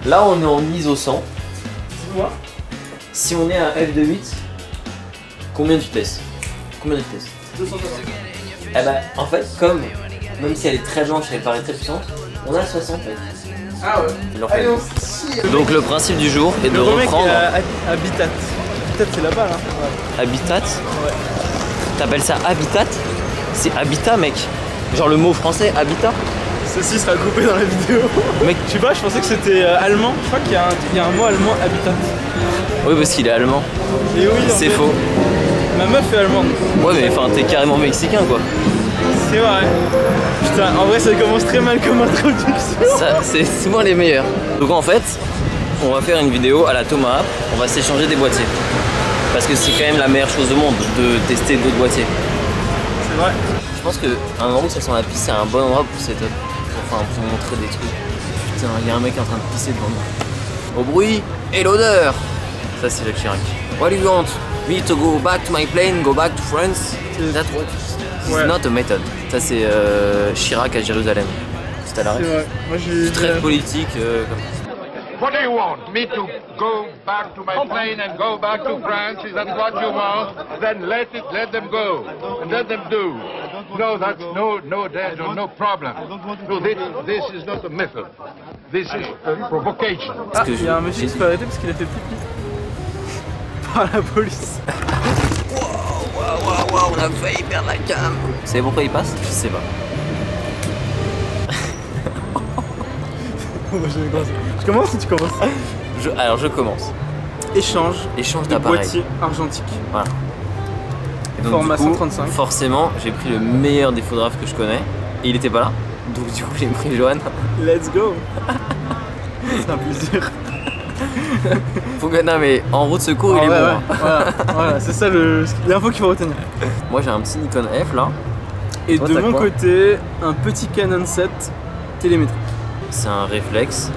Là, on est en ISO 100. Dis-moi. Si on est à f2.8, combien tu testes? Combien tu testes? 260. Eh bah, en fait, comme, même si elle est très blanche et elle paraît très puissante, on a 60 mec. Ah ouais. Il en fait. Allez, si, Donc le principe du jour est de le remake reprendre... Habitat. Habitat c'est là-bas là. Ouais. Habitat. Ouais. T'appelles ça Habitat? C'est Habitat mec. Genre le mot français, Habitat. Ceci sera coupé dans la vidéo. Mec, Je sais pas, je pensais que c'était allemand. Je crois qu'il y a un mot allemand, Habitat. oui parce qu'il est allemand. Et oui, en C'est fait, faux. ma meuf est allemande. Ouais mais enfin t'es carrément mexicain quoi. C'est vrai. Putain, en vrai ça commence très mal comme introduction. Ça c'est souvent les meilleurs. Donc en fait, on va faire une vidéo à la Thomas App, on va s'échanger des boîtiers. Parce que c'est quand même la meilleure chose au monde de tester d'autres boîtiers. C'est vrai. Je pense qu'un endroit où ça sent la pisse, c'est un bon endroit pour setup. Enfin, pour montrer des trucs. Putain, il y a un mec en train de pisser devant nous. Au bruit et l'odeur. Ça, c'est Jacques Chirac. What do you want? Me to go back to my plane, go back to France? That what? It's Ouais. not a method. Ça, c'est Chirac à Jérusalem. C'est à l'arrêt. C'est vrai. Moi j'ai. C'est très politique. Comme ça. What do you want? Me to go back to my plane and go back to France? Is that what you want? Then let them go and let them do. No, that's there's no problem. No, this is not a method. This is a provocation. Ah, que il y a un monsieur qui se fait arrêter parce qu'il a fait pipi. Par la police. Wow, on a failli perdre la cam. Vous savez pourquoi il passe? Je sais pas. Je commence ou tu commences? Alors je commence. Échange Échange de d'appareil. boîtier argentique. Voilà. Et donc, Format du coup, 135. forcément, j'ai pris le meilleur des photographes que je connais. Et il était pas là. Donc du coup, j'ai pris Johan. Let's go. C'est un plaisir. Faut que... Non mais en roue de secours, il est ouais, bon. ouais. Hein. Voilà, c'est ça l'info qu'il faut retenir. Moi j'ai un petit Nikon F là. Et Toi, de t'as mon quoi? côté, un petit Canon 7 télémétrique. C'est un réflexe.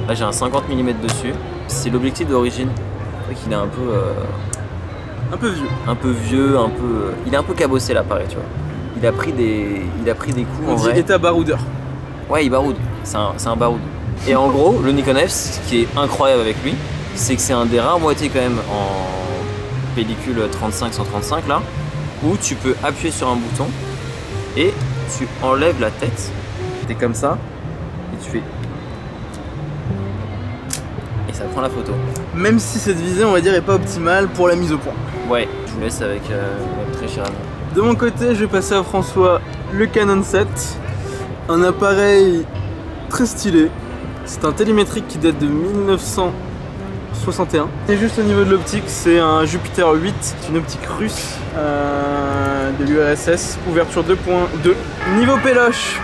Là j'ai un 50 mm dessus. C'est l'objectif d'origine. C'est vrai qu'il est un peu... Un peu vieux. un peu vieux, un peu... Il est un peu cabossé l'appareil, tu vois. Il a pris des coups On en dit vrai. état baroudeur. Ouais, il baroude. C'est un baroud. Et en gros, le Nikon F, ce qui est incroyable avec lui, c'est que c'est un des rares boîtiers quand même en pellicule 35-135 là, où tu peux appuyer sur un bouton et tu enlèves la tête. T'es comme ça et tu fais... Et ça prend la photo. Même si cette visée, on va dire, est pas optimale pour la mise au point. Ouais, je vous laisse avec notre très cher ami. De mon côté, je vais passer à François le Canon 7. Un appareil très stylé. C'est un télémétrique qui date de 1961. Et juste au niveau de l'optique, c'est un Jupiter 8, c'est une optique russe de l'URSS, ouverture 2.2. Niveau péloche,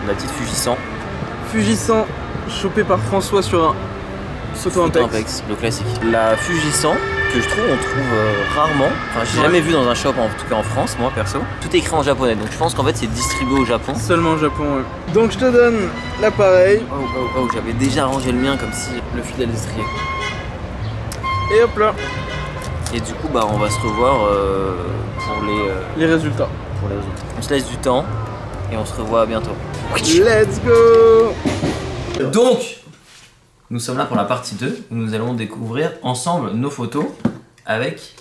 La petite Fuji 100. Fuji 100, chopé par François sur un Photo Impex. le classique. La Fuji 100, que je trouve, on trouve rarement. Enfin, j'ai jamais vu dans un shop, en tout cas en France, moi perso. Tout est écrit en japonais, donc je pense qu'en fait c'est distribué au Japon. Seulement au Japon, ouais. Donc je te donne l'appareil. Oh, j'avais déjà rangé le mien comme si le fil allait se trier. Et hop là, Et du coup, bah, on va se revoir pour les résultats. les autres. On se laisse du temps et on se revoit bientôt. Let's go. Donc, nous sommes là pour la partie 2 où nous allons découvrir ensemble nos photos avec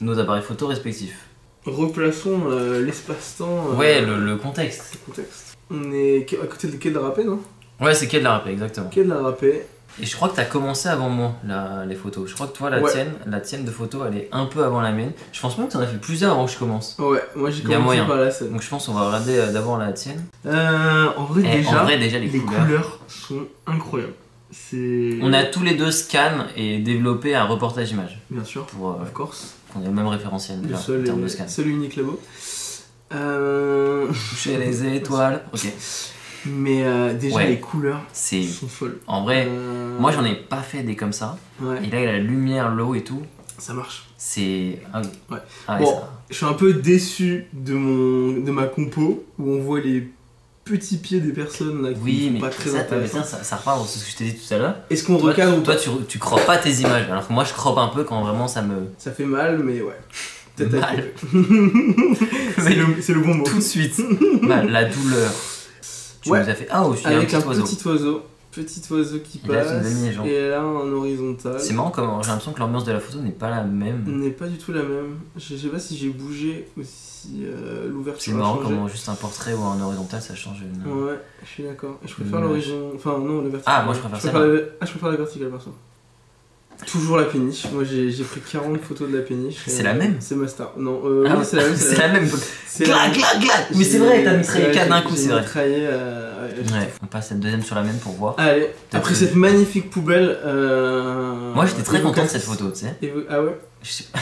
nos appareils photo respectifs. Replaçons l'espace-temps. Ouais, le contexte. Contexte. On est à côté de quai de la Rapée, non? Ouais, c'est quai de la Rapée, exactement. Quai de la Rapée. Et je crois que tu as commencé avant moi les photos. Je crois que toi, la tienne de photo, elle est un peu avant la mienne. Je pense même que tu en as fait plusieurs avant que je commence. Ouais, moi j'ai Il y a commencé moyen. par la scène. Donc je pense qu'on va regarder d'abord la tienne. En vrai, déjà, les couleurs sont incroyables. On a tous les deux scan et développé un reportage image. Bien sûr, Pour of course. qu'on ait le même référentiel Le déjà, en seul termes de scan. et unique labo. Toucher les étoiles. Ok. Mais déjà Ouais. les couleurs C'est... sont folles. En vrai, moi j'en ai pas fait des comme ça. Ouais, Et là, il y a la lumière, l'eau et tout. ça marche. C'est... Ah oui. Ouais. Ah ouais, Bon, ça... je suis un peu déçu de ma compo où on voit les petits pieds des personnes là qui Oui, sont mais pas très ça, intéressants. ça repart de ce que je t'ai dit tout à l'heure. Est-ce qu'on Toi, recadre ou toi pas? tu croppes pas tes images, alors que moi je croppe un peu quand vraiment ça me... Ça fait mal, mais ouais. Peut-être à Mal. couper. C'est le bon mot. Tout de suite. Mal, la douleur. Tu nous as fait. Ah, aussi, avec un oiseau. petit oiseau qui Il a passe, une liaison. et là en horizontal. C'est marrant, comme j'ai l'impression que l'ambiance de la photo n'est pas la même. N'est pas du tout la même. Je sais pas si j'ai bougé ou si l'ouverture C'est a marrant changé. comment juste un portrait ou un horizontal ça change. Ouais, je suis d'accord. Je préfère l'horizon. Enfin, non, le vertical. Ah, moi je préfère ça. Je préfère la verticale perso. Toujours la péniche. Moi j'ai pris 40 photos de la péniche. C'est la même? C'est ma star. Non, Ah, oui, c'est la même. C'est la même. C'est la même. Mais c'est vrai, t'as mitraillé 4 d'un coup, c'est vrai. Mitraillé, Ouais, on passe cette deuxième sur la même pour voir. Allez, après cette magnifique poubelle. Moi j'étais très content de cette photo, tu sais. Ah ouais? Je sais pas.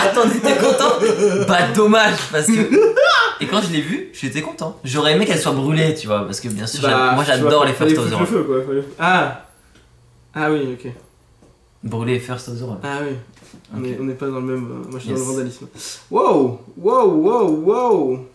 Attends, t'étais content? Bah dommage parce que. Et quand je l'ai vue, j'étais content. J'aurais aimé qu'elle soit brûlée, tu vois, parce que bien sûr, moi j'adore les First of the feu, quoi. Ah oui, ok. Brûler First of the Roll. Ah oui. Okay. On n'est pas dans le même. Moi je suis dans le vandalisme. Wow!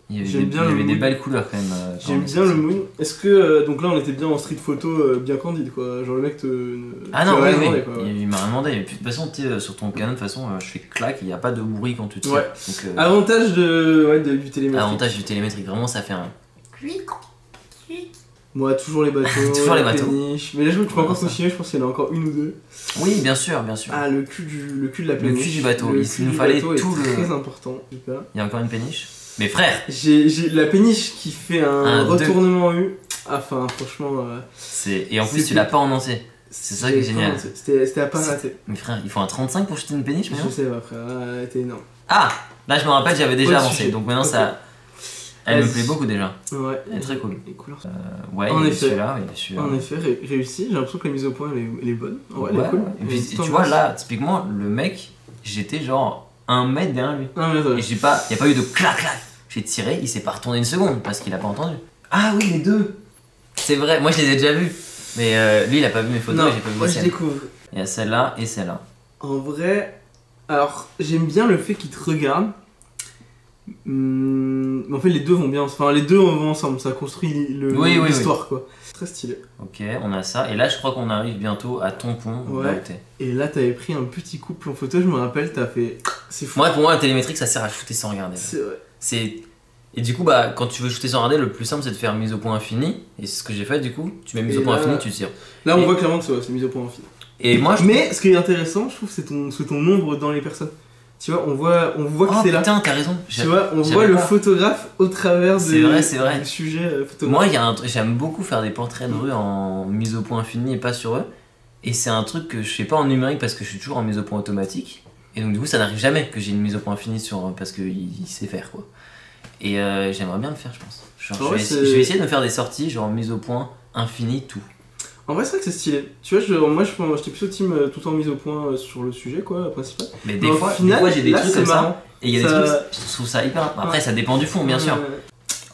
Il y J'aime bien avait des mood. belles couleurs quand même. J'aime bien le mood. Est-ce que. Donc là on était bien en street photo bien candide quoi. Genre le mec te. Ah non, te oui, demandé, oui. quoi. Il m'a rien demandé. Et puis de toute façon, tu sais, sur ton Canon, de toute façon, je fais clac, il n'y a pas de bruit quand tu tires. Ouais. Donc, Avantage du télémétrique. avantage du télémétrique, vraiment ça fait un. Moi toujours les bateaux. Toujours les bateaux. Péniches. Mais là je vois que tu peux encore continuer, je pense qu'il y en a encore une ou deux. Oui, bien sûr, bien sûr. Ah le cul de la péniche. Le cul du bateau, Le il cul nous du fallait bateau est tout le. très important. Super. Il y a encore une péniche. Mais frère, J'ai la péniche qui fait un deux. retournement U. Enfin franchement. et en plus tu l'as pas en entier. C'est ça qui est génial. C'était à pas rater. Mais frère, il faut un 35 pour jeter une péniche Je maintenant. sais pas frère, elle était énorme. Ah, là je me rappelle, j'avais déjà Autre avancé. sujet. Donc maintenant Ok. ça. Elle me Vas-y. plaît beaucoup déjà. Ouais. Elle est très cool. Les couleurs. Ouais, En il est effet. celui-là, il est celui-là. En effet, réussi. J'ai l'impression que la mise au point elle est bonne. Ouais, elle Ouais, est cool. Et puis tu vois là, typiquement, le mec, j'étais genre 1 mètre derrière lui. Ah mais attends. Et y a pas eu de clac clac. J'ai tiré, il s'est pas retourné une seconde parce qu'il a pas entendu. Ah oui, les deux. C'est vrai, moi je les ai déjà vus. Mais lui il a pas vu mes photos Non, et j'ai pas vu moi les je siennes. découvre. Il y a celle-là et celle-là. En vrai, alors j'aime bien le fait qu'il te regarde. Mais en fait les deux vont bien, enfin les deux vont ensemble, ça construit l'histoire quoi. Très stylé. Ok, on a ça. Et là je crois qu'on arrive bientôt à ton pont. Ouais. Là où t'es. Et là t'avais pris un petit couple en photo, je me rappelle, t'as fait. C'est fou. Moi pour moi un télémétrique ça sert à shooter sans regarder. C'est vrai. Et du coup bah quand tu veux shooter sans regarder, le plus simple c'est de faire mise au point infini. Et c'est ce que j'ai fait du coup. Tu mets mise Et au point là- infini, tu tires. Là on Et- voit clairement que c'est mise au point infini. Et moi je. Mais ce qui est intéressant, je trouve, c'est ton nombre dans les personnes. Tu vois, on voit que Oh t'es là. putain, t'as raison. Tu vois, on j'avais voit le pas. photographe au travers C'est vrai. du sujet photographe. Moi, il y a un truc, j'aime beaucoup faire des portraits de rue en mise au point infini et pas sur eux. Et c'est un truc que je fais pas en numérique parce que je suis toujours en mise au point automatique. Et donc, du coup, ça n'arrive jamais que j'ai une mise au point infini parce qu'il sait faire quoi. Et j'aimerais bien le faire, je pense. Genre, Ouais, je vais essayer de me faire des sorties, genre mise au point infini, tout. En vrai, c'est vrai que c'est stylé. Tu vois, moi, j'étais plutôt team tout en mise au point sur le sujet, quoi, principal. Mais Mais des au fois, final, j'ai des là, trucs c'est comme ça. marrant. Et il y a des Ça- trucs, je trouve ça hyper. Après, ça dépend du fond, bien sûr. Euh,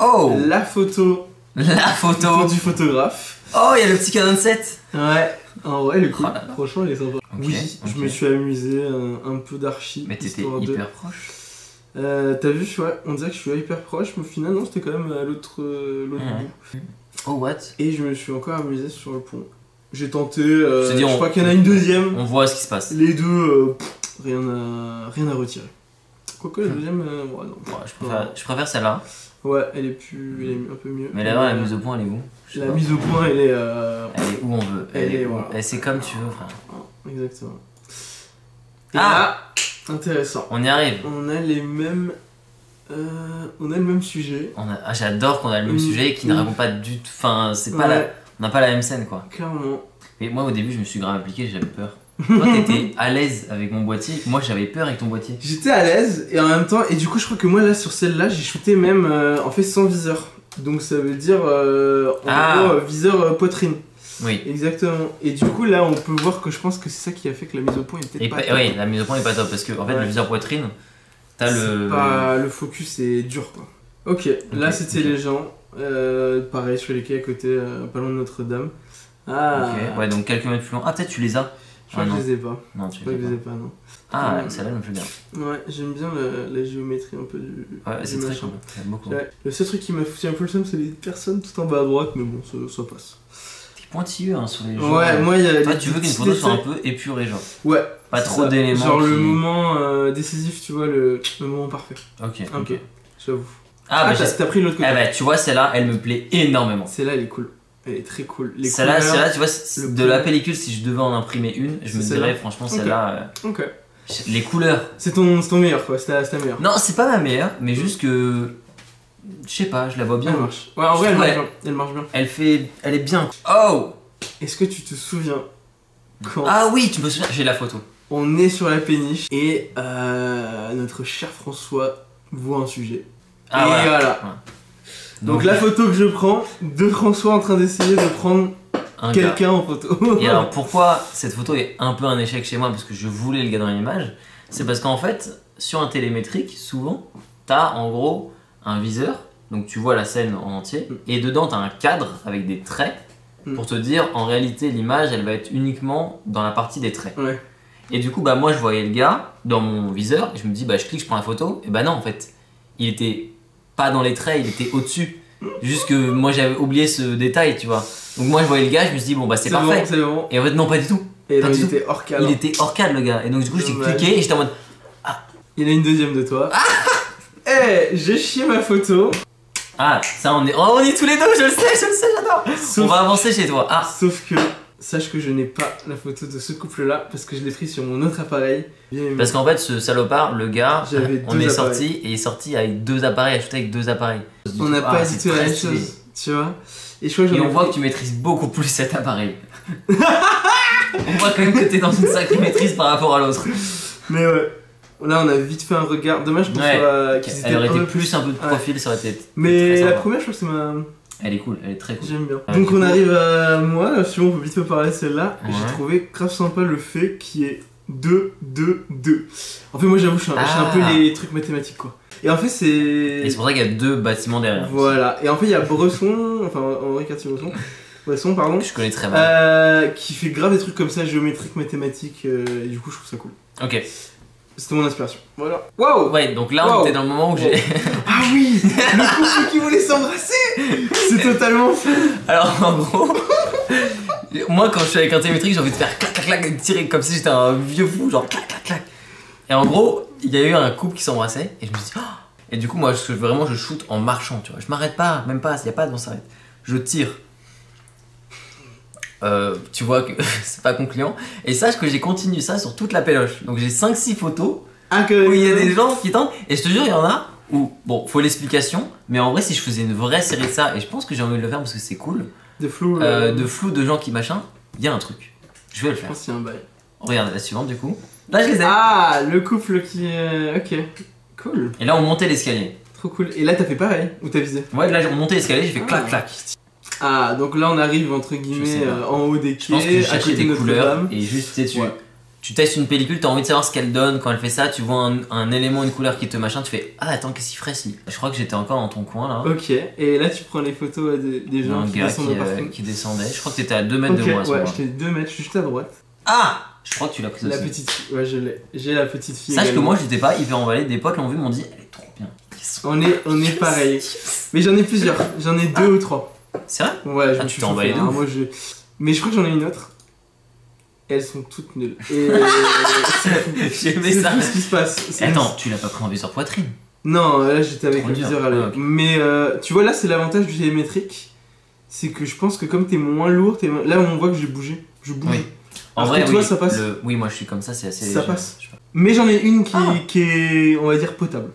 Oh La photo La photo du photographe. Oh, il y a le petit Canon 7. Ouais. En vrai, le coup, Oh là là. franchement, il est sympa. Ok, Oui, ok. je me suis amusé un peu d'archi. Mais t'étais histoire de- hyper proche. T'as vu, ouais, on dirait que je suis hyper proche, mais au final, non, c'était quand même à l'autre bout. Oh, what? Et je me suis encore amusé sur le pont. J'ai tenté, te dis, je on- crois qu'il y en a une deuxième. On voit ce qui se passe. Les deux, rien à retirer. Quoique la deuxième, ouais, non. Ouais, je préfère celle-là. Ouais, elle est un peu mieux. Mais là, la mise au point, elle est où? Je sais La pas. mise au point, elle est. Elle est où on veut. Elle est, où. voilà. Et c'est comme tu veux, frère. Exactement. Et Ah là, intéressant. On y arrive. On a les mêmes. On a le même sujet. J'adore qu'on a le même sujet et qui ne raconte pas du tout. Enfin, c'est pas Ouais, on n'a pas la même scène, quoi. clairement. Et moi, au début, je me suis grave appliqué, j'avais peur. Toi, t'étais à l'aise avec mon boîtier. Moi, j'avais peur avec ton boîtier. J'étais à l'aise et en même temps, et du coup, je crois que moi, là, sur celle-là, j'ai shooté même en fait sans viseur. Donc ça veut dire en gros, viseur poitrine. Oui. Exactement. Et du coup, là, on peut voir que je pense que c'est ça qui a fait que la mise au point est peut-être Et pas. top. oui, la mise au point est pas top parce que, en fait, Ouais. le viseur poitrine, t'as C'est le. pas- le focus est dur quoi. Ok, là Ok, c'était ok. les gens. Pareil sur les quais à côté, pas loin de Notre-Dame. Ah, Ok, ouais, donc quelques mètres plus loin. Ah, peut-être tu les as. je crois Ah, que non. je les ai pas. Non, Je tu crois que les je as les ai pas. pas, non. Ah, celle-là me plaît bien. Ouais, j'aime bien la géométrie un peu du. Ouais, du c'est très machin. cool. J'aime beaucoup. Ouais, le seul truc qui m'a foutu un peu le seum, c'est les personnes tout en bas à droite, mais bon, ça passe. T'es pointilleux hein, sur les gens. Ouais, moi il y a. Toi, des tu veux qu'une petits photo soit un détails. peu épurée, genre. Ouais. Pas c'est trop ça. d'éléments. Genre le qui- moment décisif, tu vois, le moment parfait. Ok. Ok, j'avoue. Ah, bah, t'as pris l'autre côté. Eh bah, tu vois, celle-là, elle me plaît énormément. Celle-là, elle est cool. Elle est très cool. Les Celle-là, couleurs, tu vois, de la pellicule, si je devais en imprimer une, je me C'est dirais, celle-là. franchement, Ok. celle-là. Ok. Les couleurs. C'est ton meilleur quoi, c'est ta meilleure. Non, c'est pas ma meilleure, mais juste que. Je sais pas, je la vois bien. Elle marche. Ouais, en vrai, elle Ouais. marche bien. Elle marche bien. Elle est bien. Oh! Est-ce que tu te souviens quand Ah oui, tu me souviens, j'ai la photo. on est sur la péniche et notre cher François voit un sujet. Ah, et voilà. voilà. Donc la photo que je prends de François en train d'essayer de prendre un gars. quelqu'un en photo. Et alors pourquoi cette photo est un peu un échec chez moi parce que je voulais le gars dans l'image, c'est parce qu'en fait sur un télémétrique souvent t'as en gros un viseur, donc tu vois la scène en entier et dedans t'as un cadre avec des traits pour te dire en réalité l'image elle va être uniquement dans la partie des traits. Ouais. Et du coup bah moi je voyais le gars dans mon viseur et je me dis bah je clique, je prends la photo et bah non en fait il était pas dans les traits, il était au-dessus. Juste que moi j'avais oublié ce détail tu vois. Donc moi je voyais le gars, je me suis dit bon bah c'est parfait. Bon, c'est bon. Et en fait non pas du tout. Et Pas donc, du il tout. était hors cadre. Il était hors cadre le gars. Et donc du coup j'ai Dommage. cliqué et j'étais en mode Il a une deuxième de toi. Eh, j'ai chié ma photo. ah ça on est tous les deux, je le sais, j'adore. On Sauf, va avancer chez toi. Ah sauf que sache que je n'ai pas la photo de ce couple là parce que je l'ai pris sur mon autre appareil. Bien aimé. parce qu'en fait ce salopard, le gars, J'avais on deux est appareils. sorti et il est sorti avec deux appareils, ajouté avec deux appareils. On n'a Ah, pas c'est du tout la très même stylé. chose, tu vois. Et je crois que Et j'en ai on voit pris- que tu maîtrises beaucoup plus cet appareil. On voit quand même que t'es dans une sacrée maîtrise par rapport à l'autre. Mais ouais. Là, on a vite fait un regard. Dommage qu'on Ouais. soit. qu'ils étaient Elle aurait un été peu plus un peu de Ouais. profil, ça aurait été. Mais très la sympa. première, je trouve que c'est ma. Elle est cool, elle est très cool. J'aime bien. Ouais, Donc du on coup- arrive à moi, là, si on peut vite fait parler de celle-là. Ouais. J'ai trouvé grave sympa le fait qu'il y ait 2, 2, 2. En fait, moi j'avoue, je suis un Ah. peu les trucs mathématiques quoi. Et en fait, c'est. Et c'est pour ça qu'il y a deux bâtiments derrière. Voilà. Et en fait, il y a Bresson, enfin Henri Cartier-Bresson, Bresson, pardon, Je connais très mal. qui fait grave des trucs comme ça, géométriques, mathématiques, et du coup, je trouve ça cool. Ok. C'était mon inspiration. Voilà. Waouh! Ouais, donc là Wow. on était dans le moment où j'ai. Ah oui! Le couple qui voulait s'embrasser! C'est totalement fou! Alors en gros, moi quand je suis avec un télémétrique, j'ai envie de faire clac clac clac, tirer comme si j'étais un vieux fou, genre clac clac clac. Et en gros, il y a eu un couple qui s'embrassait et je me suis dit, oh. Et du coup, moi vraiment je shoot en marchant, tu vois. Je m'arrête pas, même pas, il n'y a pas de on s'arrête. Je tire. Tu vois que c'est pas concluant. Et sache que j'ai continué ça sur toute la péloche. Donc j'ai 5-6 photos Ah, que. où il y a des gens qui tentent. Et je te jure, il y en a où, bon, faut l'explication. Mais en vrai, si je faisais une vraie série de ça, et je pense que j'ai envie de le faire parce que c'est cool, De flou. de flou de gens qui machin, il y a un truc. Je vais le Je faire. pense qu'il y a un bail. Regarde la suivante du coup. Là, je les ai. Ah, le couple qui. Ok. Cool. Et là, on montait l'escalier. Trop cool. Et là, t'as fait pareil? Ou t'as visé? Ouais, là, on montait l'escalier, j'ai fait Ah. clac clac. Ah, donc là, on arrive entre Je sais guillemets pas. en haut des Je pense que quais, je à cherchais côté de des couleurs Notre-Dame. et juste, tu sais, Ouais. tu testes une pellicule, t'as envie de savoir ce qu'elle donne quand elle fait ça, tu vois un élément, une couleur qui te machin, tu fais ah attends, qu'est-ce qu'il ferait si. Je crois que j'étais encore dans ton coin là. Ok, et là, tu prends les photos des Il y a gens un qui gars descendent au parking. qui descendait. Je crois que t'étais à 2 mètres Ok, de moi à ce ouais, moment-là. j'étais 2 mètres, je suis juste à droite. Ah, je crois que tu l'as prise La aussi. petite fille, ouais, je l'ai. J'ai la petite fille. Sache que également. moi j'étais pas hyper emballé, des potes l'ont vu, m'ont dit elle est trop bien. On est pareil. Mais j'en ai plusieurs, j'en ai 2 ou 3. C'est vrai? Ouais, je Ah, me tu suis t'es emballé chauffé, de hein, ouf. moi je. Mais je crois que j'en ai une autre. Et elles sont toutes nulles. Et J'ai aimé c'est ça. tout ce qui se passe. C'est- Attends, tu l'as pas pris en viseur poîtrine? Non, là j'étais avec Trop le dur. viseur à l'œil. Ah, ok. Mais tu vois, là c'est l'avantage du géométrique. C'est que je pense que comme t'es moins lourd, là on voit que j'ai bougé. Je bouge. Oui. En Alors vrai, que toi, oui, ça passe. Oui, moi je suis comme ça, c'est assez. Ça léger. passe. Je sais pas. Mais j'en ai une qui, Ah. qui est, on va dire, potable.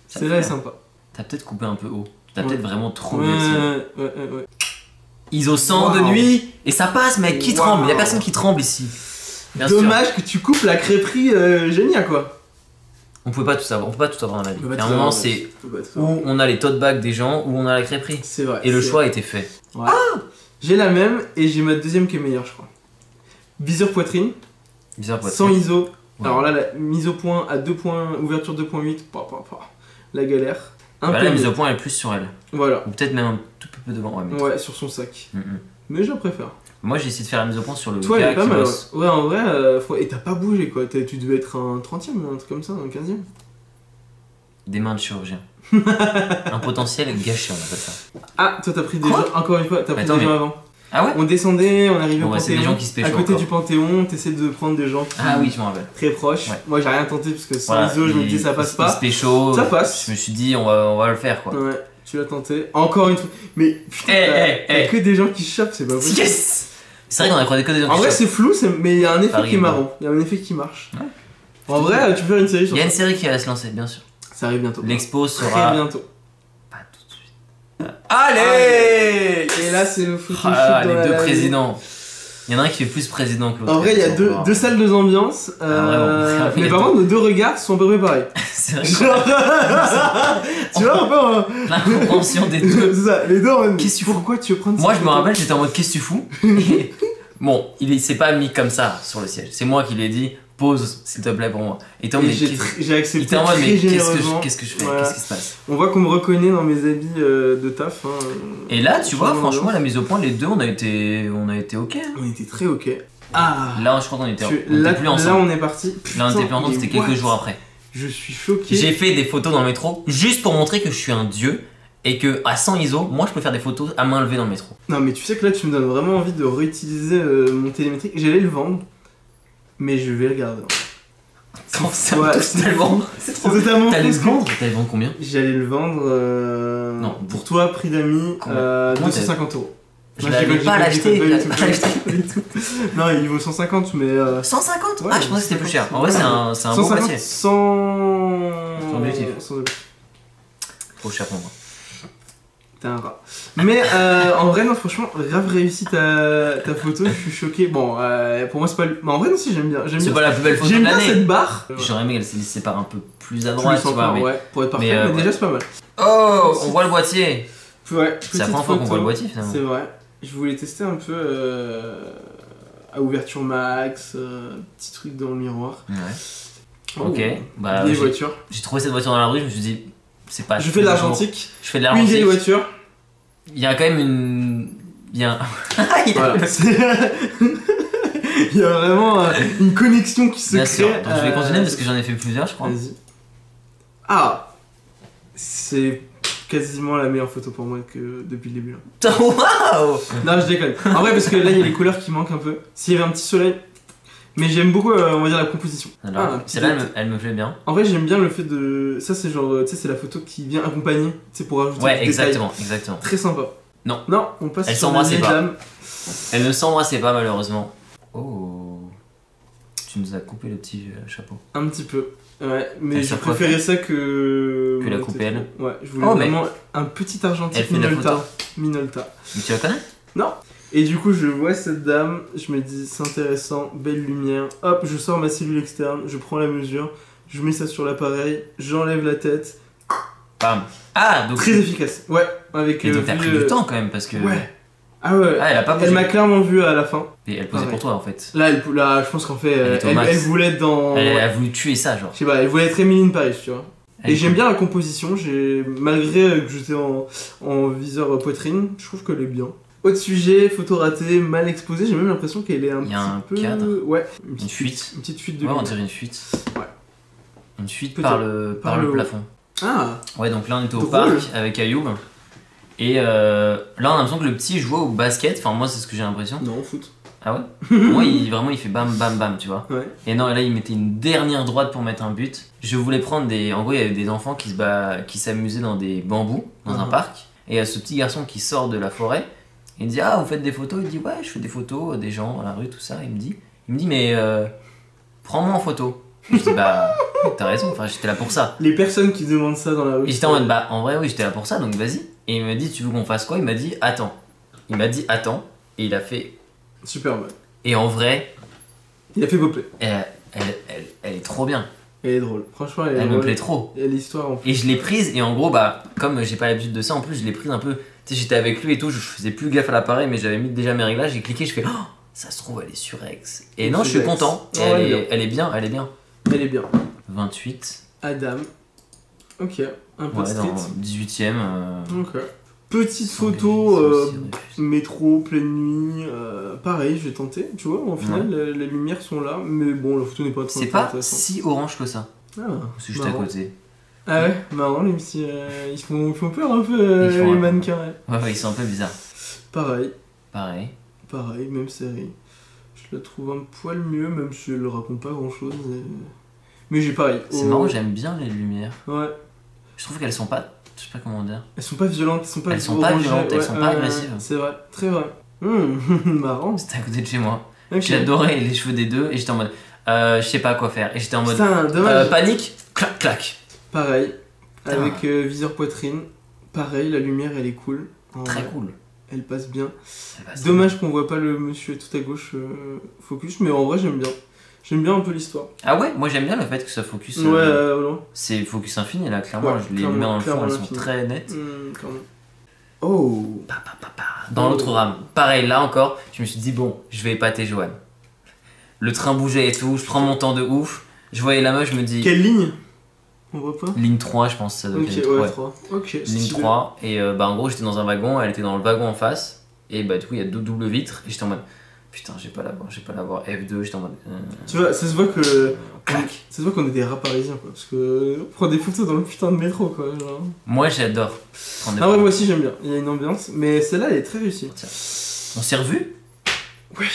Ça Celle-là est fait. sympa. T'as peut-être coupé un peu haut. T'as Ouais. peut-être vraiment trop Ouais, mis le ciel. ouais. ISO 100 de Wow. nuit et ça passe, mec. Qui Wow. tremble? Y'a personne qui tremble ici. Bien sûr. Dommage que tu coupes la crêperie Génia quoi. On peut pas tout savoir, on peut pas tout avoir dans la vie. On peut pas Et à un tout moment, savoir, c'est On peut pas tout savoir. où on a les tote bags des gens, où on a la crêperie. C'est vrai. Et le c'est choix a été fait. vrai. Ouais. J'ai la même et j'ai ma deuxième qui est meilleure, je crois. Viseur poitrine, Bizarre poitrine. sans ISO. Ouais. Alors là, la mise au point à 2 points, ouverture 2.8, la galère. Un Bah peu là, la mise mieux. au point elle est plus sur elle. Voilà. Ou peut-être même un tout peu devant. Ouais, mais... Ouais, sur son sac. Mm. Mais je préfère. Moi, j'ai essayé de faire la mise au point sur le Toi, elle gars est pas qui mal. bosse. Ouais, en vrai, et t'as pas bougé quoi. Tu devais être un 30ème, un truc comme ça, un 15ème. Des mains de chirurgien. Un potentiel gâché, on appelle ça. Ah, toi t'as pris des Quoi gens, encore une fois, t'as pris Attends, des gens mais- avant. Ah ouais? On descendait, on arrivait Bon, au bah, c'est des Panthéon. gens qui se À pécho côté encore. du Panthéon, t'essaies de prendre des gens Ah oui, je m'en rappelle. très proches. Ouais. Moi, j'ai rien tenté parce que sans Voilà, ISO, je me dis ça passe il pas. se pécho, Ça passe. Je me suis dit, on va le faire quoi. Ouais, tu l'as tenté. Encore une fois. Mais putain, t'as que des gens qui chopent, c'est pas possible. Yes! C'est vrai qu'on a croisé que des gens En qui vrai, chopent. c'est flou, mais il y a un effet Paris qui est est bon. marrant. Il y a un effet qui marche. Ouais. En vrai, tu peux faire une série sur Il y a ça. une série qui va se lancer, bien sûr. Ça arrive bientôt. L'expo Très sera bientôt. pas tout de suite. Allez! Et là, c'est le photoshoot Ah, dans les la deux ligne. présidents. Il y en a un qui fait plus président que l'autre. En vrai, il y a deux salles, deux ambiances. vraiment. Mais par contre, nos deux regards sont à peu près pareils. C'est vrai. Genre... tu vois un peu. Hein. L'incompréhension des deux. C'est ça, les deux en même. Qu'est-ce que tu fous? Pourquoi tu veux prendre Moi, cette je me photo rappelle, j'étais en mode qu'est-ce que tu fous? Et bon, il s'est pas mis comme ça sur le siège. C'est moi qui lui ai dit pose s'il te plaît pour moi. Et toi, Et mais j'ai accepté il était en mode très mais généreusement. qu'est-ce que je fais? Voilà. Qu'est-ce qui se passe? On voit qu'on me reconnaît dans mes habits de taf. Hein. Et là, tu vois, Changement franchement, d'ambiance. la mise au point, les deux, on a été ok. Hein. On était très ok. Ah Là, je crois qu'on était là, plus là, ensemble. on est parti. Là, on était plus Putain, ensemble, mais c'était quelques what? jours après. Je suis choqué. J'ai fait des photos dans le métro juste pour montrer que je suis un dieu et que à 100 ISO, moi je peux faire des photos à main levée dans le métro. Non, mais tu sais que là, tu me donnes vraiment envie de réutiliser mon télémétrique. J'allais le vendre, mais je vais le garder. C'est Ouais, totalement. C'est totalement T'allais le fou. vendre? T'allais le vendre combien? J'allais le vendre Non. pour toi, prix d'amis, Combien 250 euros. Je Non, l'avais déconne, pas déconne, l'acheter. déconne, Je déconne, l'avais pas l'acheter. pas du tout. Non, il vaut 150, mais. 150? Ouais, Ah, je pensais que c'était plus cher. En vrai, c'est un bon 150, boîtier. sans objectif. Sans objectif. Trop cher pour moi. T'es un rat. Mais en vrai, non, franchement, grave réussi ta photo, je suis choqué. Bon, pour moi, c'est pas. Mais en vrai, non, si, j'aime bien. C'est pas la plus belle photo de J'aime bien l'année. cette barre. J'aurais aimé qu'elle se sépare un peu plus à Plus droite, tu vois. encore, Mais... ouais, pour être parfait, mais, mais ouais. déjà, c'est pas mal. Oh, on voit le boîtier. Ouais, C'est la première fois qu'on voit le boîtier finalement. C'est vrai. Je voulais tester un peu à ouverture max, petit truc dans le miroir. Ouais. Oh, Ok, bah vieille voiture. j'ai trouvé cette voiture dans la rue, je me suis dit, c'est pas. Je fais de l'argentique. Je fais de Une vieille l'argentique. voiture. Il y a quand même une. Il y a un. Voilà. Il y a vraiment une connexion qui se Bien crée. sûr, donc je vais continuer parce que j'en ai fait plusieurs, je crois. Vas-y. Ah, c'est quasiment la meilleure photo pour moi que depuis le début. Là. Putain, waouh! Non, je déconne. En vrai, parce que là, il y a les couleurs qui manquent un peu. S'il y avait un petit soleil. Mais j'aime beaucoup, on va dire, la composition. Alors, Ah, un petit celle-là, détail. elle me plaît bien. En vrai, j'aime bien le fait de. Ça, c'est genre. Tu sais, c'est la photo qui vient accompagner. Tu sais, pour rajouter Ouais, du détail. exactement. Très sympa. Non. Non, on passe Elle sur s'embrassait les pas. dames. Elle ne s'embrassait pas, malheureusement. Oh. Tu nous as coupé le petit chapeau. Un petit peu. Ouais, mais Elle je se préférais ça que. Que la couper elle. Ouais, je voulais Oh, mais- vraiment un petit argentique Elle fait de la Minolta. photo. Minolta. Mais tu la connais? Non. Et du coup, je vois cette dame, je me dis, c'est intéressant, belle lumière. Hop, je sors ma cellule externe, je prends la mesure, je mets ça sur l'appareil, j'enlève la tête. Bam. Ah, donc. Très efficace. Ouais, avec. Et donc t'as pris vu, du temps quand même parce que. Ouais. Ah ouais. Ah, elle a pas bougé. Elle m'a clairement vu à la fin. Et elle posait Ah, pour ouais. toi en fait. Là, je pense qu'en fait, Elle est au max. elle voulait être dans. Elle a voulu tuer ça, genre. Je sais pas, elle voulait être Emily in Paris, tu vois. Elle Et est j'aime cool. bien la composition, malgré que j'étais en viseur poitrine, je trouve qu'elle est bien. Autre sujet, photo ratée, mal exposée, j'ai même l'impression qu'elle est un Il y a un petit peu... cadre. Ouais, Une fuite. Une petite fuite de Ouais, on lumière. dirait une fuite. Ouais. Une fuite Peut-être. par le haut. plafond. Ah, Ouais, donc là on était au Drôle. parc avec Ayoub. Et là on a l'impression que le petit jouait au basket. Enfin, moi c'est ce que j'ai l'impression. non, foot. Ah ouais? Pour moi, il fait bam bam bam, tu vois. Ouais. Et non, et là il mettait une dernière droite pour mettre un but. Je voulais prendre des. En gros, il y avait des enfants qui s'amusaient dans des bambous, dans un Mhm. parc. Et il y a ce petit garçon qui sort de la forêt. Il me dit, ah, vous faites des photos? Il dit, ouais, je fais des photos des gens dans la rue, tout ça. Il me dit, mais prends-moi en photo. Je dis, bah, t'as raison, enfin, j'étais là pour ça. Les personnes qui demandent ça dans la rue. Et j'étais en mode, bah, en vrai, oui, j'étais là pour ça, donc vas-y. Et il m'a dit, tu veux qu'on fasse quoi? Il m'a dit, attends. Il m'a dit, attends. Et il a fait. Superbe. Et en vrai, Il a fait beau play. elle est trop bien. Elle est drôle. Franchement, elle est Elle me drôle. plaît trop. Et l'histoire en plus. Et je l'ai prise, et en gros, bah, comme j'ai pas l'habitude de ça, en plus, je l'ai prise un peu. Tu sais, j'étais avec lui et tout, je faisais plus gaffe à l'appareil, mais j'avais mis déjà mes réglages, j'ai cliqué, je fais, oh, ça se trouve, elle est sur X. Et non, je suis Sur X. content. Oh, elle est Elle est bien, elle est bien. Elle est bien. 28. Adam. Ok. Un peu de Ouais, dans street. 18ème. Ok. Petite s'engager, photo, c'est aussi refusé. métro, pleine nuit, pareil, je vais tenter, tu vois, au final les lumières sont là, mais bon, la photo n'est pas très C'est pas intéressante. si orange que ça. Ah, C'est juste à marrant. côté. Ah ouais, marrant, les petits, ils font peur un peu, Ils font les un peu. mannequins, ouais. Ouais, ils sont un peu bizarres. Pareil, Pareil. pareil, même série. Je la trouve un poil mieux, même si elle raconte pas grand chose. Mais j'ai pareil. C'est marrant, j'aime bien les lumières. Ouais. Je trouve qu'elles sont pas. Je sais pas comment dire. Elles sont pas violentes, elles sont pas violentes, elles sont pas agressives. C'est vrai, très vrai. Marrant. C'était à côté de chez moi. Okay. J'adorais les cheveux des deux et j'étais en mode. Je sais pas quoi faire. Et j'étais en mode. Putain, dommage. Panique, clac, clac. Pareil. Putain. Avec viseur poitrine. Pareil, la lumière elle est cool. Très cool. Elle passe bien. Elle Dommage qu'on voit pas le monsieur tout à gauche focus, mais en vrai j'aime bien. J'aime bien un peu l'histoire. Ah ouais, moi j'aime bien le fait que ça focus. Ouais, c'est focus infini là, clairement. Ouais, les lumières dans le fond, elles sont très nettes. Oh. Dans l'autre rame. Pareil, là encore, je me suis dit, bon, je vais épater Joanne. Le train bougeait et tout, je prends mon temps de ouf. Je voyais la meuf, je me dis. Quelle ligne? On voit pas? Ligne 3, je pense, ça doit être ligne 3. Ok, ligne 3, et en gros, j'étais dans un wagon, elle était dans le wagon en face. Et du coup, il y a deux doubles vitres, et j'étais en mode. Putain, j'ai pas la voir, F2, j'étais en mode. Tu vois, ça se voit que. Clac. Ça se voit qu'on est des rats parisiens quoi, parce que on prend des photos dans le putain de métro quoi. Genre. Moi j'adore prendre des photos. Ouais, moi aussi j'aime bien, il y a une ambiance, mais celle-là elle est très réussie. Tiens. On s'est revus? Ouais,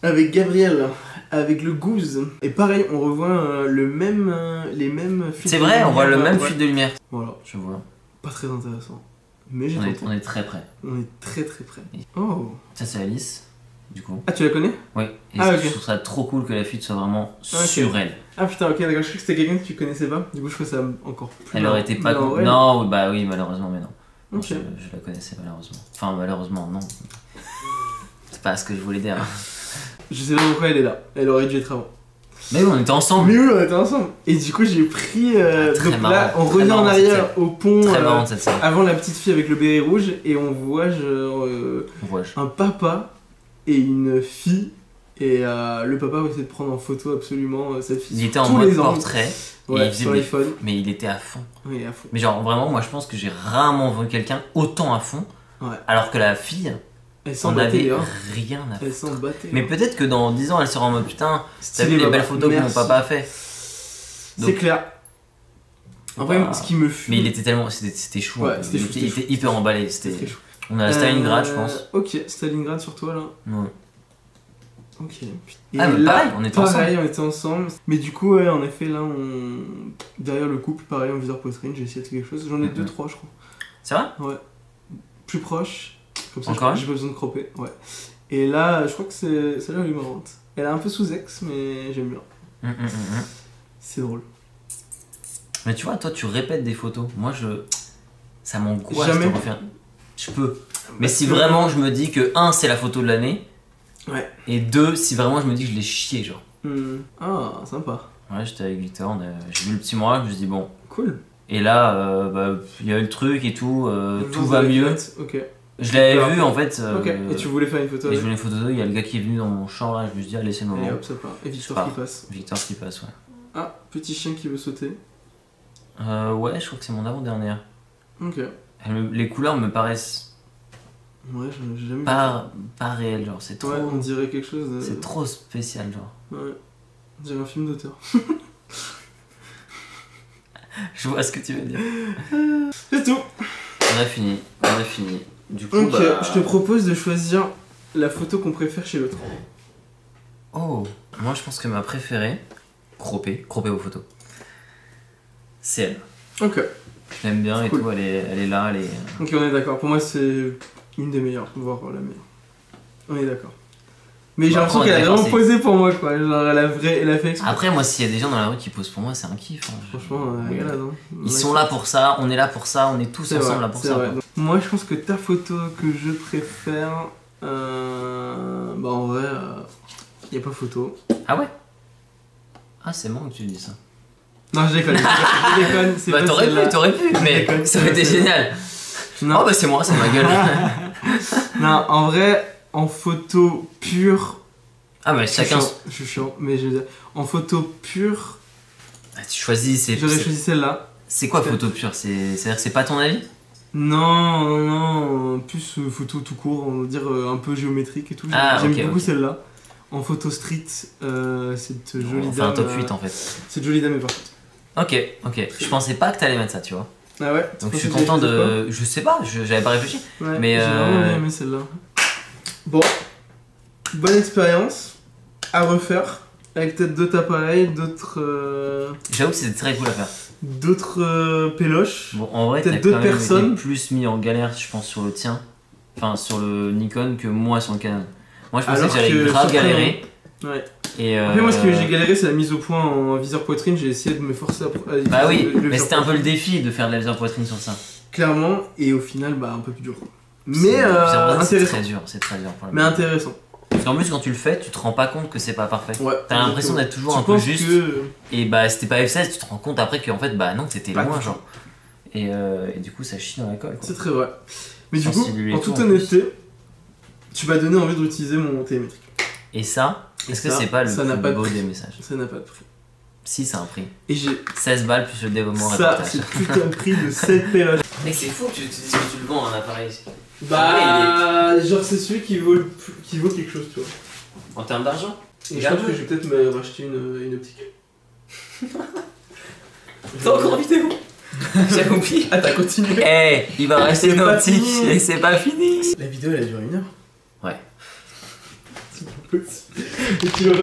avec Gabriel, avec le Goose. Et pareil, on revoit les mêmes fuites. C'est vrai, on voit le même fuite de lumière. Voilà. Je vois. Pas très intéressant. Mais j'ai on est très près. On est très très près. Oh. Ça c'est Alice. Du coup. Ah, tu la connais? Oui, et je trouve ça trop cool que la fuite soit vraiment sur elle. Ah putain, ok, d'accord, je crois que c'était quelqu'un que tu connaissais pas, du coup je trouve ça encore plus. Elle aurait été pas cool. Non, bah oui, malheureusement, mais non. Okay. Je la connaissais malheureusement. Enfin, malheureusement, non. C'est pas ce que je voulais dire. Je sais pas pourquoi elle est là, elle aurait dû être avant. Mais oui, on était ensemble. Mais oui, on était ensemble. Et du coup, j'ai pris. Donc là, on revient en arrière au pont. Très marrant cette scène. Avant la petite fille avec le béret rouge, et on voit genre. Un papa et une fille, et le papa va essayer de prendre en photo absolument sa fille. Il était en mode portrait, ouais, et il faisait sur l'iPhone. Mais il était à fond. Oui, à fond. Mais genre vraiment, moi je pense que j'ai rarement vu quelqu'un autant à fond, alors que la fille, on avait rien à foutre. Elle s'en battait. Mais peut-être que dans 10 ans, elle sera en mode putain, t'as vu les belles photos que mon papa a fait. C'est clair. En vrai, ce qui me fume. Mais il était tellement. C'était chou. Ouais, il était hyper emballé. C'était chou. On a la Stalingrad, je pense. Ok, Stalingrad sur toi là. Ouais. Ok. Et mais là, pareil, on était ensemble. Pareil, on était ensemble. Mais du coup, ouais, en effet, là, derrière le couple, pareil, en viseur poitrine, j'ai essayé de faire quelque chose. J'en ai 2-3, je crois. C'est vrai? Ouais. Plus proche. Comme ça, encore j'ai pas besoin de cropper. Ouais. Et là, je crois que celle-là, elle est marrante. Elle est un peu sous-ex, mais j'aime bien. C'est drôle. Mais tu vois, toi, tu répètes des photos. Moi, ça m'angoisse de refaire. Je peux. Mais si vraiment je me dis que 1 c'est la photo de l'année, ouais. Et 2 si vraiment je me dis que je l'ai chié genre. Ah, sympa. Ouais, j'étais avec Victor, j'ai vu le petit moral, je me suis dit bon. Cool. Et là, il y a eu le truc et tout, tout va mieux. Ok. Je l'avais vu en fait. Ok. Et tu voulais faire une photo? Et je voulais une photo, il y a le gars qui est venu dans mon champ là, je me suis dit allez c'est le moment. Et hop, ça part. Et Victor qui passe. Victor qui passe, ouais. Ah, petit chien qui veut sauter. Ouais, je crois que c'est mon avant-dernière. Ok. Les couleurs me paraissent. Ouais, j'ai jamais pas réel, genre c'est trop. Ouais, on dirait quelque chose de... C'est trop spécial, genre. Ouais. On dirait un film d'auteur. Je vois ce que tu veux dire. C'est tout. On a fini. Du coup, ok, je te propose de choisir la photo qu'on préfère chez l'autre. Oh, moi je pense que ma préférée, cropper vos photos, c'est elle. Ok. Je l'aime bien et tout, elle est là, elle est... Ok, on est d'accord. Pour moi, c'est une des meilleures, voire la meilleure. On est d'accord. Mais j'ai l'impression qu'elle a vraiment posé pour moi, quoi. Genre, elle a fait exprès. Après, moi, s'il y a des gens dans la rue qui posent pour moi, c'est un kiff. Hein. Franchement, regarde. Hein. Ils sont là pour ça, on est là pour ça, on est tous ensemble là pour ça. Donc, moi, je pense que ta photo que je préfère... bah, en vrai, y a pas photo. Ah ouais? Ah, c'est bon que tu dis ça. Non, je déconne. Je déconne. Bah, t'aurais pu, mais ça aurait été génial. Non. Oh, bah, c'est moi, c'est ma gueule. Non, en vrai, en photo pure. Ah, mais chacun. Je suis chiant, mais je veux dire, en photo pure. Ah, tu choisis, j'aurais choisi celle-là. C'est quoi photo pure? C'est-à-dire que c'est pas ton avis? Non, plus photo tout court, on va dire un peu géométrique et tout. J'aime beaucoup celle-là. En photo street, cette jolie dame. On fait un top 8 en fait. Cette jolie dame est parfaite. Ok. Je pensais pas que t'allais mettre ça, tu vois. Ah ouais? Donc je suis content de. Je sais pas, j'avais pas réfléchi. Ouais, mais j'ai vraiment aimé celle-là. Bon. bonne expérience à refaire. Avec peut-être d'autres appareils, d'autres. J'avoue que c'était très cool à faire. D'autres péloches. Bon, en vrai, t'as peut-être quand d'autres même personnes. été plus mis en galère, je pense, sur le tien. Enfin, sur le Nikon que moi sur le Canon. Moi, je pensais Alors que j'allais que grave sur galérer. Ouais. Et Après, moi, ce que j'ai galéré, c'est la mise au point en viseur poitrine. J'ai essayé de me forcer à utiliser Bah oui, le mais viseur c'était un peu le poitrine. défi de faire de la viseur poitrine sur ça. Clairement, et au final, bah, un peu plus dur. Mais C'est intéressant. c'est très dur pour le Mais coup. intéressant. Parce qu'en plus, quand tu le fais, tu te rends pas compte que c'est pas parfait. Ouais. T'as l'impression d'être toujours Tu un peu penses juste. que- Et bah, c'était pas F16, tu te rends compte après qu'en fait, bah non, t'étais Pas loin, du genre. Et du coup, ça chie dans la colle. Quoi. C'est très vrai. Mais du coup, Sensibiliser en tout, toute en honnêteté, tu m'as donné envie d'utiliser mon télémétrique. Et ça, Et est-ce que ça, c'est pas le ça n'a plus pas de beau prix. des messages? Ça n'a pas de prix. Si, ça a un prix. Et j'ai 16 balles plus le développement ça, réportage. c'est putain de prix de 7 péloches. Mec, c'est fou que tu dises que tu le vends un appareil. Bah, genre, c'est celui qui vaut, qui vaut quelque chose, tu vois. En termes d'argent? Et je pense que je vais peut-être me racheter une optique. T'as encore en vidéo? J'ai compris. Ah, t'as continué? Eh, il va rester c'est une pas optique fini. et c'est pas fini. La vidéo, elle a duré 1 heure. Ouais. C'est pas possible. Et tu vas